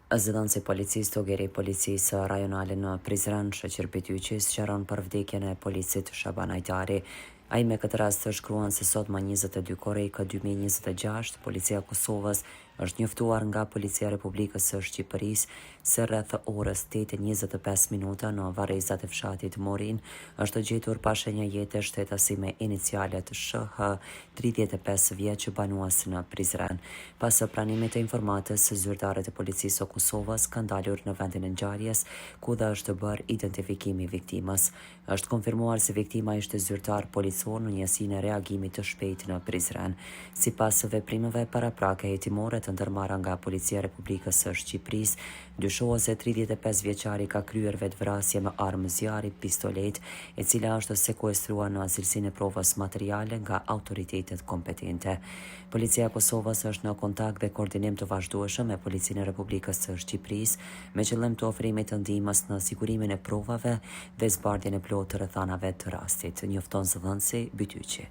Zëdhënësi policisë Togeri policisë rajonale në Prizren, shoqër Pityqis, sqaron për vdekjen e policisë Shaban Ajtari. Ai me këtë rast të shkruan se sot më 22 korrik 2026, policia e Kosovës është njoftuar nga Policia e Republikës së Shqipërisë se rreth orës 8:25 në varrezat e fshatit Morin është gjetur pa shenja jete shtetësi me inicialet SH, 35 vjeç, banues në Prizren. Pas pranimit të informatës, zyrtarët e policisë së Kosovës kanë dalur në vendin e ngjarjes, ku dhe është bërë identifikimi i viktimës. Është konfirmuar se viktima ishte zyrtar policor në njësinë e reagimit të shpejtë në Prizren. Sipas veprimeve paraprake hetimore të ndërmarra nga Policia e Republikës së Shqipërisë, dyshohet se 35 vjeçari ka kryer vetvrasje me armë zjarri, pistolet, e cila është sekuestruar në cilësinë e provës materiale nga autoritetet kompetente. Policia e Kosovës është në kontakt dhe koordinim të vazhdueshëm me Policinë e Republikës së Shqipërisë me qëllim të ofrimit të ndihmës në sigurimin e provave dhe zbardhjen e plotë të rrethanave të rastit, njofton zëdhënësi Pityqi.